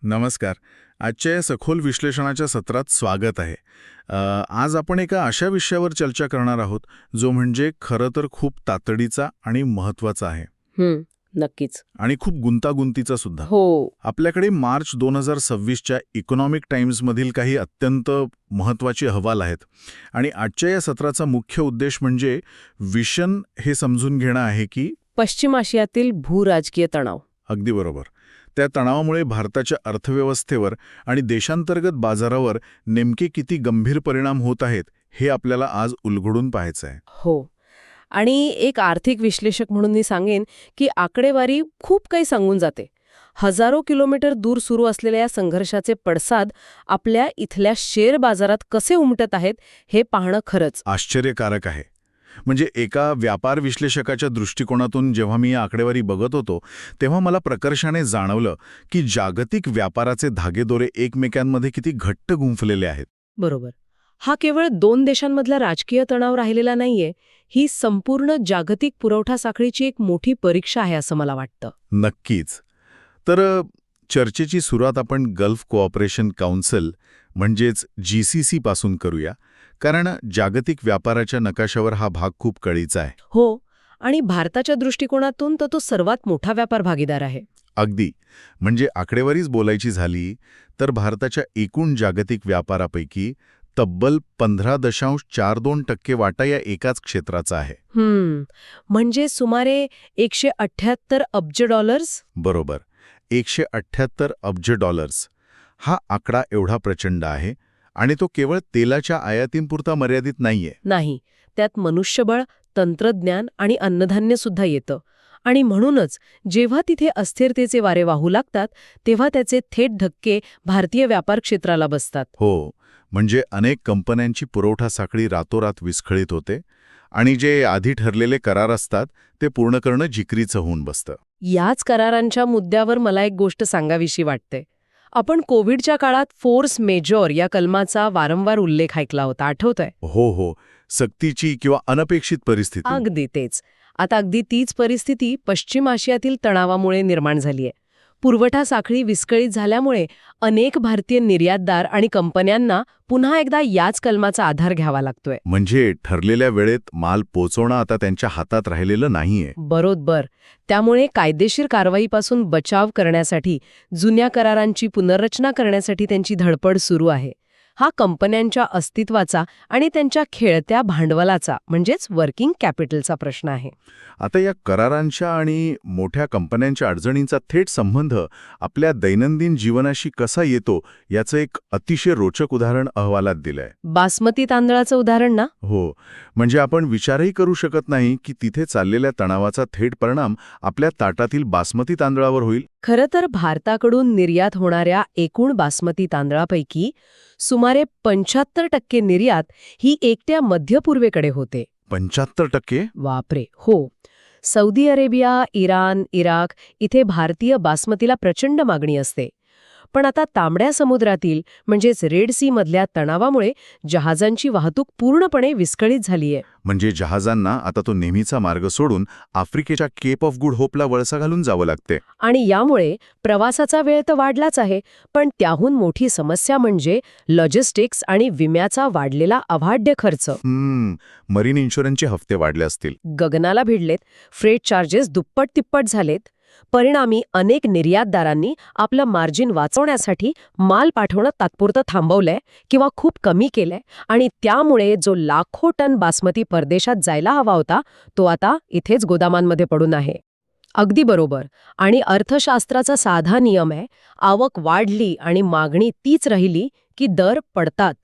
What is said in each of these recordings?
नमस्कार. आजच्या या सखोल विश्लेषणाच्या सत्रात स्वागत आहे. आज आपण एका अशा विषयावर चर्चा करणार आहोत जो म्हणजे खरं तर खूप तातडीचा आणि महत्त्वाचा आहे नक्कीच. आणि खूप गुंतागुंतीचा सुद्धा. हो. आपल्याकडे मार्च 2026च्या इकॉनॉमिक टाइम्समधील काही अत्यंत महत्त्वाचे अहवाल आहेत आणि आजच्या या सत्राचा मुख्य उद्देश म्हणजे विषन हे समजून घेणं आहे की पश्चिम आशियातील भूराजकीय तणाव. अगदी बरोबर. त्या तणावामुळे भारताच्या अर्थव्यवस्थेवर आणि देशांतर्गत बाजारावर नेमके किती गंभीर परिणाम होत आहेत हे आपल्याला आज उलगडून पाहायचं आहे. हो. आणि एक आर्थिक विश्लेषक म्हणून मी सांगेन की आकडेवारी खूप काही सांगून जाते. हजारो किलोमीटर दूर सुरू असलेल्या या संघर्षाचे पडसाद आपल्या इथल्या शेअर बाजारात कसे उमटत आहेत हे पाहणं खरंच आश्चर्यकारक आहे. म्हणजे एका व्यापार विश्लेषकाच्या दृष्टिकोनातून जेव्हा मी या आकडेवारी बघत होतो तेव्हा मला प्रकर्षाने जाणवलं की जागतिक व्यापाराचे धागेदोरे एकमेकांमध्ये किती घट्ट गुंफलेले आहेत. बरोबर. हा केवळ दोन देशांमधला राजकीय तणाव राहिलेला नाहीये, ही संपूर्ण जागतिक पुरवठा साखळीची एक मोठी परीक्षा आहे असं मला वाटतं. नक्कीच. तर चर्चेची सुरुवात आपण गल्फ कोऑपरेशन काउन्सिल म्हणजेच GCC पासून करूया, कारण जागतिक व्यापाराच्या नकाशावर हा भाग खूप कळीचा आहे. हो. आणि भारताच्या दृष्टिकोनातून तर तो सर्वात मोठा व्यापार भागीदार आहे. अगदी. म्हणजे आकडेवारीच बोलायची झाली तर भारताच्या एकूण जागतिक व्यापारापैकी तब्बल 15.42% वाटा या एकाच क्षेत्राचा आहे. म्हणजे सुमारे 178 अब्ज डॉलर्स. बरोबर. 178 अब्ज डॉलर्स. हा आकडा एवढा प्रचंड आहे आणि तो केवळ तेलाच्या आयातींपुरता मर्यादित नाहीये. नाही, त्यात मनुष्यबळ, तंत्रज्ञान आणि अन्नधान्य सुद्धा येतं. आणि म्हणूनच जेव्हा तिथे अस्थिरतेचे वारे वाहू लागतात तेव्हा त्याचे थेट धक्के भारतीय व्यापार क्षेत्राला बसतात. हो. म्हणजे अनेक कंपन्यांची पुरवठा साखळी रातोरात विस्कळीत होते आणि जे आधी ठरलेले करार असतात ते पूर्ण करणं जिकरीचं होऊन बसतं. याच करारांच्या मुद्द्यावर मला एक गोष्ट सांगावीशी वाटते. आपण कोविडच्या काळात फोर्स मेजॉर या कलमाचा वारंवार उल्लेख ऐकला होता, आठवतोय? हो. सक्तीची किंवा अनपेक्षित परिस्थिती. अगदी तेच. आता अगदी तीच परिस्थिती पश्चिम आशियातील तणावामुळे निर्माण झालीय. पुरवठा साखळी विस्कळीत झाल्यामुळे अनेक भारतीय निर्यातदार आणि कंपन्यांना पुन्हा एकदा याच कलमाचा आधार घ्यावा लागतोय. म्हणजे ठरलेल्या वेळेत माल पोचवणं आता त्यांच्या हातात राहिलेलं नाहीये. बरोबर. त्यामुळे कायदेशीर कारवाईपासून बचाव करण्यासाठी जुन्या करारांची पुनर्रचना करण्यासाठी त्यांची धडपड सुरू आहे. हा कंपन्यांच्या अस्तित्वाचा आणि त्यांच्या खेळत्या भांडवलाचा म्हणजेच वर्किंग कॅपिटलचा प्रश्न आहे. आता या करारांच्या आणि मोठ्या कंपन्यांच्या अडचणींचा थेट संबंध आपल्या दैनंदिन जीवनाशी कसा येतो याचं एक अतिशय रोचक उदाहरण अहवालात दिलंय. बासमती तांदळाचं उदाहरण ना? हो. म्हणजे आपण विचारही करू शकत नाही की तिथे चाललेल्या तणावाचा थेट परिणाम आपल्या ताटातील बासमती तांदळावर होईल. खरं तर भारताकडून निर्यात होणाऱ्या एकूण बासमती तांदळापैकी सुमारे 75% निर्यात ही एकट्या मध्य पूर्वेकडे होते. 75%? बापरे. हो. सौदी अरेबिया, इराण, इराक इथे भारतीय बासमतीला प्रचंड मागणी असते. पण आता तांबड्या समुद्रातील म्हणजेच रेड सी मधल्या तणावामुळे जहाजांची वाहतूक पूर्णपणे विस्कळीत झालीय. म्हणजे जहाजांना आता तो नेहमीचा मार्ग सोडून आफ्रिकेच्या केप ऑफ गुड होपला वळसा घालून जावं लागते. आणि यामुळे प्रवासाचा वेळ तर वाढलाच आहे, पण त्याहून मोठी समस्या म्हणजे लॉजिस्टिक्स आणि विम्याचा वाढलेला अवाढव्य खर्च. मरीन इन्शुरन्सचे हफ्ते वाढले असतील. गगनाला भिडलेत. फ्रेट चार्जेस दुप्पट तिप्पट झालेत. परिणामी अनेक निर्यातदारांनी आपलं मार्जिन वाचवण्यासाठी माल पाठवणं तात्पुरतं थांबवलंय किंवा खूप कमी केलंय आणि त्यामुळे जो लाखो टन बासमती परदेशात जायला हवा होता तो आता इथेच गोदामांमध्ये पडून आहे. अगदी बरोबर. आणि अर्थशास्त्राचा साधा नियम आहे, आवक वाढली आणि मागणी तीच राहिली की दर पडतात.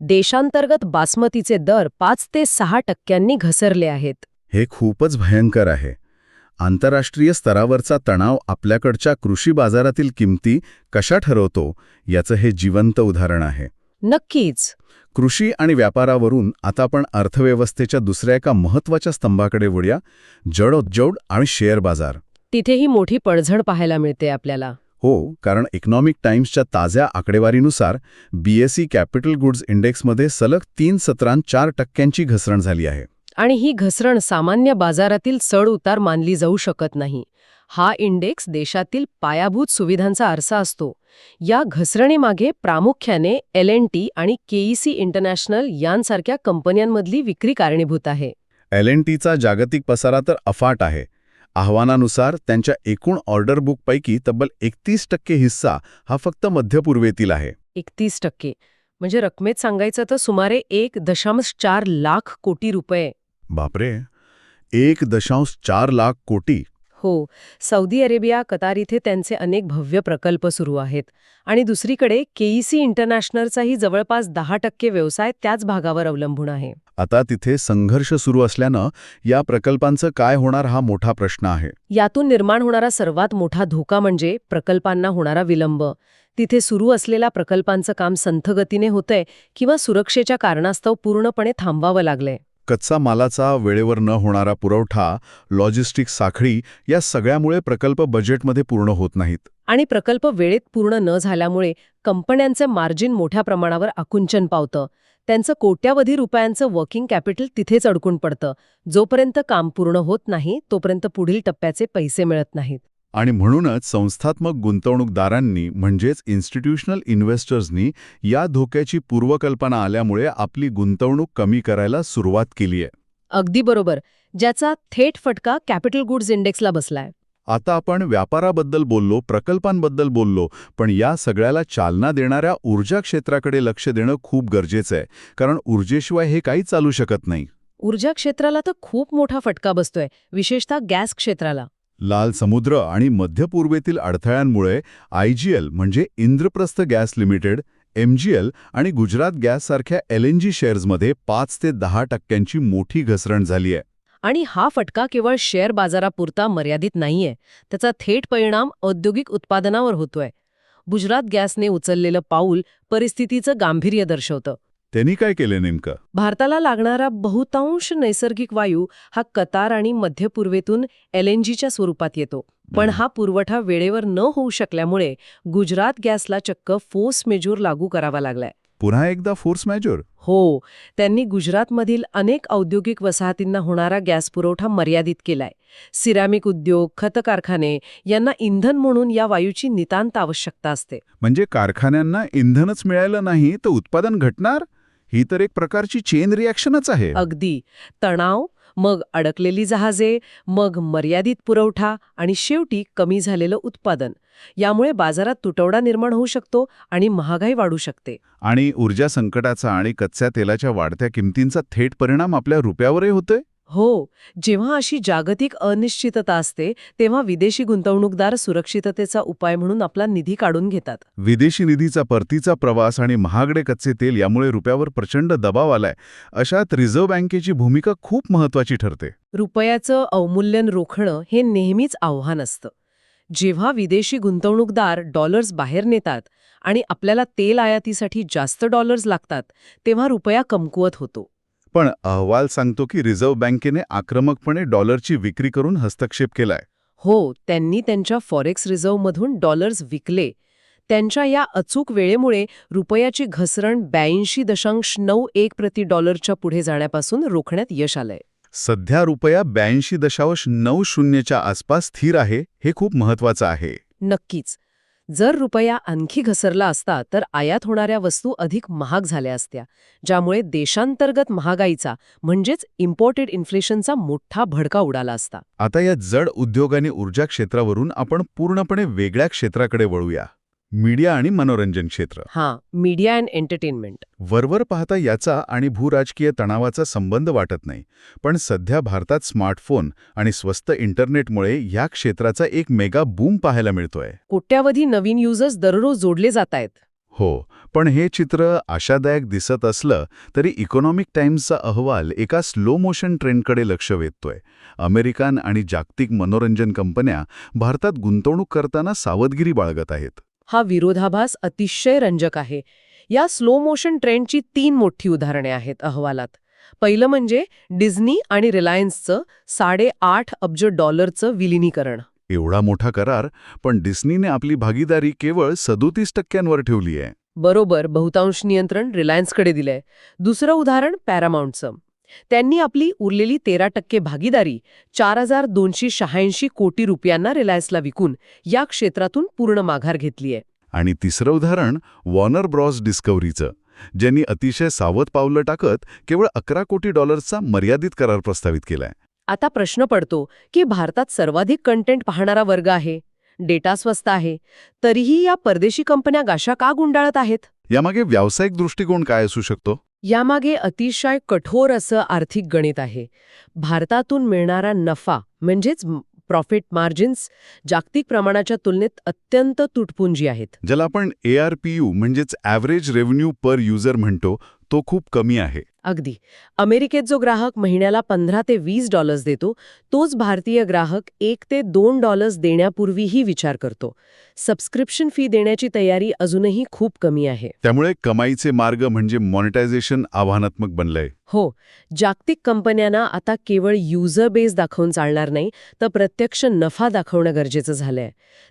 देशांतर्गत बासमतीचे दर 5 ते 6% घसरले आहेत. हे खूपच भयंकर आहे. आंतरराष्ट्रीय स्तरावरचा तणाव आपल्याकडच्या कृषी बाजारातील किमती कशा ठरवतो याचं हे जिवंत उदाहरण आहे. नक्कीच. कृषी आणि व्यापारावरून आता आपण अर्थव्यवस्थेच्या दुसऱ्या एका महत्त्वाच्या स्तंभाकडे वळूया, जडोजड आणि शेअर बाजार. तिथेही मोठी पडझड पाहायला मिळते आपल्याला. हो, कारण इकॉनॉमिक टाइम्सच्या ताज्या आकडेवारीनुसार BSE कॅपिटल गुड्स इंडेक्समध्ये सलग 3 सत्रांत 4% घसरण झाली आहे. आणि ही घसरण सामान्य बाजारातील चढ उतार मानली जाऊ शकत नाही. हा इंडेक्स देशातील पायाभूत सुविधांचा आरसा असतो. या घसरणीमागे प्रामुख्याने L&T आणि KEC इंटरनॅशनल यांसारख्या कंपन्यांमधली विक्री कारणीभूत आहे. L&Tचा जागतिक पसारा तर अफाट आहे. आव्हानानुसार त्यांच्या एकूण ऑर्डर बुकपैकी तब्बल 31% हिस्सा हा फक्त मध्य पूर्वेतील आहे. 31%. म्हणजे रकमेत सांगायचं तर सुमारे 1.4 लाख कोटी रुपये. बापरे, 1.4 लाख कोटी. हो, सौदी अरेबिया, कतार इथे त्यांचे अनेक भव्य प्रकल्प सुरू आहेत. आणि दुसरीकडे KEC इंटरनॅशनलचाही जवळपास 10% व्यवसाय त्याच भागावर अवलंबून आहे. आता तिथे संघर्ष सुरू असल्यानं या प्रकल्पांचं काय होणार हा मोठा प्रश्न आहे. यातून निर्माण होणारा सर्वात मोठा धोका म्हणजे प्रकल्पांना होणारा विलंब. तिथे सुरू असलेल्या प्रकल्पांचं काम संथ गतीने होतंय किंवा सुरक्षेच्या कारणास्तव पूर्णपणे थांबवावं लागलंय. कच्चा मालाचा वेळेवर न होणारा पुरवठा, लॉजिस्टिक्स साखळी या सगळ्यामुळे प्रकल्प बजेटमध्ये पूर्ण होत नाहीत. आणि प्रकल्प वेळेत पूर्ण न झाल्यामुळे कंपन्यांचे मार्जिन मोठ्या प्रमाणावर आकुंचन पावतं. त्यांचं कोट्यावधी रुपयांचं वर्किंग कॅपिटल तिथेच अडकून पडतं. जोपर्यंत काम पूर्ण होत नाही तोपर्यंत पुढील टप्प्याचे पैसे मिळत नाहीत. आणि म्हणूनच संस्थात्मक गुंतवणूकदारांनी म्हणजेच इन्स्टिट्यूशनल इन्व्हेस्टर्सनी या धोक्याची पूर्वकल्पना आल्यामुळे आपली गुंतवणूक कमी करायला सुरुवात केली आहे. अगदी बरोबर, ज्याचा थेट फटका कॅपिटल गुड्स इंडेक्सला बसलाय. आता आपण व्यापाराबद्दल बोललो, प्रकल्पांबद्दल बोललो, पण या सगळ्याला चालना देणाऱ्या ऊर्जा क्षेत्राकडे लक्ष देणं खूप गरजेचं आहे. कारण ऊर्जेशिवाय हे काही चालू शकत नाही. ऊर्जा क्षेत्राला तर खूप मोठा फटका बसतोय, विशेषतः गॅस क्षेत्राला. लाल समुद्र आणि मध्य पूर्वेतील अडथळ्यांमुळे IGL म्हणजे इंद्रप्रस्थ गॅस लिमिटेड, MGL आणि गुजरात गॅससारख्या LNG शेअर्समध्ये 5 ते 10% मोठी घसरण झाली आहे. आणि हा फटका केवळ शेअर बाजारापुरता मर्यादित नाहीये. त्याचा थेट परिणाम औद्योगिक उत्पादनावर होतोय. गुजरात गॅसने उचललेलं पाऊल परिस्थितीचं गांभीर्य दर्शवतं. त्यांनी काय केलं नेमकं? भारताला लागणारा बहुतांश नैसर्गिक वायू हा कतार आणि मध्य पूर्वेतून LNGच्या स्वरूपात येतो. पण हा पुरवठा वेळेवर न होऊ शकल्यामुळे गुजरात गॅसला चक्क फोर्स मेजूर लागू करावा लागलाय. पुन्हा एकदा फोर्स मॅजोर? हो, त्यांनी गुजरातमधील अनेक औद्योगिक वसाहतींना होणारा गॅस पुरवठा मर्यादित केलाय. सिरॅमिक उद्योग, खत कारखाने यांना इंधन म्हणून या वायूची नितांत आवश्यकता असते. म्हणजे कारखान्यांना इंधनच मिळालं नाही तर उत्पादन घटणार? ही तर एक प्रकारची चेन रिॲक्शनच आहे. अगदी. तणाव, मग अडकलेली जहाजे, मग मर्यादित पुरवठा आणि शेवटी कमी झालेलं उत्पादन. यामुळे बाजारात तुटवडा निर्माण होऊ शकतो आणि महागाई वाढू शकते. आणि ऊर्जा संकटाचा आणि कच्च्या तेलाच्या वाढत्या किमतींचा थेट परिणाम आपल्या रुपयावरही होतोय. हो, जेव्हा अशी जागतिक अनिश्चितता असते तेव्हा विदेशी गुंतवणूकदार सुरक्षिततेचा उपाय म्हणून आपला निधी काढून घेतात. विदेशी निधीचा परतीचा प्रवास आणि महागडे कच्चे तेल यामुळे रुपयावर प्रचंड दबाव आलाय. अशात रिझर्व्ह बँकेची भूमिका खूप महत्वाची ठरते. रुपयाचं अवमूल्यन रोखणं हे नेहमीच आव्हान असतं. जेव्हा विदेशी गुंतवणूकदार डॉलर्स बाहेर नेतात आणि आपल्याला तेल आयातीसाठी जास्त डॉलर्स लागतात तेव्हा रुपया कमकुवत होतो. पण अहवाल सांगतो की रिझर्व्ह बँकेने आक्रमकपणे डॉलरची विक्री करून हस्तक्षेप केलाय. हो, त्यांनी त्यांच्या फॉरेक्स रिझर्व्हमधून डॉलर्स विकले. त्यांच्या या अचूक वेळेमुळे रुपयाची घसरण 82.91 प्रति डॉलरच्या पुढे जाण्यापासून रोखण्यात यश आलंय. सध्या रुपया 82.90च्या आसपास स्थिर आहे. हे खूप महत्वाचं आहे. नक्कीच. जर रुपया आणखी घसरला असता तर आयात होणाऱ्या वस्तू अधिक महाग झाल्या असत्या, ज्यामुळे देशांतर्गत महागाईचा म्हणजेच इम्पोर्टेड इन्फ्लेशनचा मोठा भडका उडाला असता. आता या जड उद्योग आणि ऊर्जा क्षेत्रावरून आपण पूर्णपणे वेगळ्या क्षेत्राकडे वळूया. मीडिया आणि मनोरंजन क्षेत्र. हां, मीडिया अँड एंटरटेनमेंट. वरवर पाहता याचा आणि भूराजकीय तणावाचा संबंध वाटत नाही. पण सध्या भारतात स्मार्टफोन आणि स्वस्त इंटरनेटमुळे या क्षेत्राचा एक मेगा बूम पाहायला मिळतोय. कोट्यावधी नवीन युजर्स दररोज जोडले जात आहेत. हो, पण हे चित्र आशादायक दिसत असलं तरी इकॉनॉमिक टाइम्सचा अहवाल एका स्लो मोशन ट्रेंडकडे लक्ष वेधतोय. अमेरिकन आणि जागतिक मनोरंजन कंपन्या भारतात गुंतवणूक करताना सावधगिरी बाळगत आहेत. हा विरोधाभास अतिशय रंजक आहे. या स्लो मोशन ट्रेंडची 3 मोठी उदाहरणे आहेत अहवालात. पहिलं म्हणजे डिझनी आणि रिलायन्सचं $8.5 अब्ज विलिनीकरण. एवढा मोठा करार, पण डिस्नीने आपली भागीदारी केवळ 37% ठेवली आहे. बरोबर, बहुतांश नियंत्रण रिलायन्सकडे दिलंय. दुसरं उदाहरण पॅरामाउंटचं. त्यांनी आपली उरलेली 13% भागीदारी 4,286 कोटी रुपयांना रिलायन्सला विकून या क्षेत्रातून पूर्ण माघार घेतलीय. आणि तिसरं उदाहरण वॉर्नर ब्रॉस डिस्कव्हरीचं, ज्यांनी अतिशय सावध पावलं टाकत केवळ $11 कोटी मर्यादित करार प्रस्तावित केलाय. आता प्रश्न पडतो की भारतात सर्वाधिक कंटेंट पाहणारा वर्ग आहे, डेटा स्वस्त आहे, तरीही या परदेशी कंपन्या गाशा का गुंडाळत आहेत? यामागे व्यावसायिक दृष्टिकोन काय असू शकतो? यामागे अतिशय कठोर असं आर्थिक गणित आहे. भारतातून मिळणारा नफा म्हणजेच प्रॉफिट मार्जिन्स जागतिक प्रमाणाच्या तुलनेत अत्यंत तुटपुंजी आहेत. ज्याला आपण ARPU म्हणजेच ॲव्हरेज रेव्हेन्यू पर युजर म्हणतो, तो खूप कमी आहे. अगदी. अमेरिकेत जो ग्राहक महिन्याला $15 ते $20 देतो, तोच भारतीय ग्राहक $1 ते $2 देण्यापूर्वीही विचार करतो. सबस्क्रिप्शन फी देण्याची तयारी अजूनही खूप कमी आहे. त्यामुळे कमाईचे मार्ग म्हणजे मॉनिटायझेशन आव्हानात्मक बनलंय. हो, जागतिक कंपन्यांना आता केवळ युजर बेस दाखवून चालणार नाही, तर प्रत्यक्ष नफा दाखवणं गरजेचं झालंय.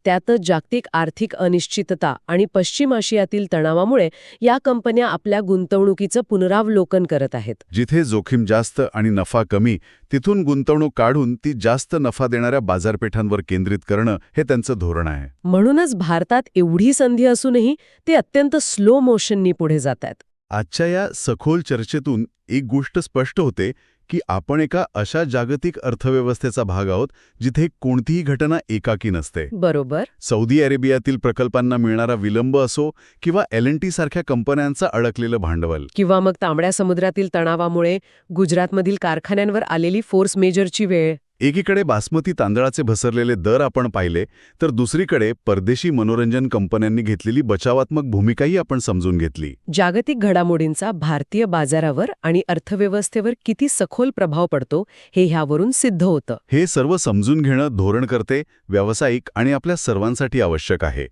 त्यातच जागतिक आर्थिक अनिश्चितता आणि पश्चिम आशियातील तणावामुळे या कंपन्या आपल्या गुंतवणुकीचं पुनरावलोकन करत आहेत. जिथे जोखीम जास्त आणि नफा कमी, तिथून गुंतवणूक काढून ती जास्त नफा देणाऱ्या बाजारपेठांवर केंद्रित करणं हे त्यांचं धोरण आहे. म्हणूनच भारतात एवढी संधी असूनही ते अत्यंत स्लो मोशननी पुढे जातात. आजच्या या सखोल चर्चेतून एक गोष्ट स्पष्ट होते की आपण एका अशा जागतिक अर्थव्यवस्थेचा भाग आहोत जिथे कोणतीही घटना एकाकी नसते. बरोबर. सौदी अरेबियातील प्रकल्पांना मिळणारा विलंब असो किंवा L&T सारख्या कंपन्यांचं अडकलेलं भांडवल, किंवा मग तांबड्या समुद्रातील तणावामुळे गुजरातमधील कारखान्यांवर आलेली फोर्स मेजरची वेळ. एकीकडे बासमती तांदळाचे घसरलेले दर आपण पाहिले, तर दुसरीकडे परदेशी मनोरंजन कंपन्यांनी घेतलेली बचावात्मक भूमिकाही आपण समजून घेतली. जागतिक घडामोडींचा भारतीय बाजारावर आणि अर्थव्यवस्थेवर किती सखोल प्रभाव पडतो हे ह्यावरून सिद्ध होतं. हे सर्व समजून घेणं धोरणकर्ते, व्यावसायिक आणि आपल्या सर्वांसाठी आवश्यक आहे.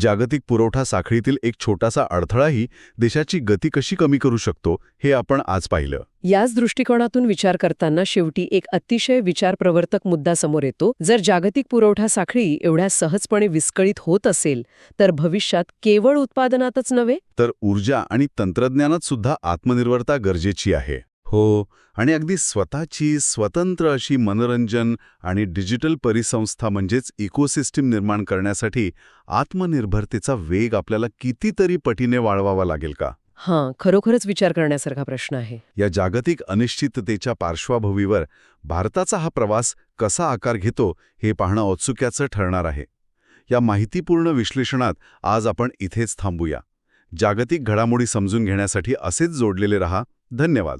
जागतिक पुरवठा साखळीतील एक छोटासा अडथळाही देशाची गती कशी कमी करू शकतो हे आपण आज पाहिलं. याच दृष्टिकोनातून विचार करताना शेवटी एक अतिशय विचारप्रवर्तक मुद्दा समोर येतो. जर जागतिक पुरवठा साखळी एवढ्या सहजपणे विस्कळीत होत असेल, तर भविष्यात केवळ उत्पादनातच नव्हे तर ऊर्जा आणि तंत्रज्ञानात सुद्धा आत्मनिर्भरता गरजेची आहे. हो, आणि अगदी स्वतःची स्वतंत्र अशी मनोरंजन आणि डिजिटल परिसंस्था म्हणजेच इकोसिस्टीम निर्माण करण्यासाठी आत्मनिर्भरतेचा वेग आपल्याला कितीतरी पटीने वाढवावा लागेल का? हां, खरोखरच विचार करण्यासारखा प्रश्न आहे. या जागतिक अनिश्चिततेच्या पार्श्वभूमीवर भारताचा हा प्रवास कसा आकार घेतो हे पाहणं औत्सुक्याचं ठरणार आहे. या माहितीपूर्ण विश्लेषणात आज आपण इथेच थांबूया. जागतिक घडामोडी समजून घेण्यासाठी असेच जोडलेले रहा. धन्यवाद.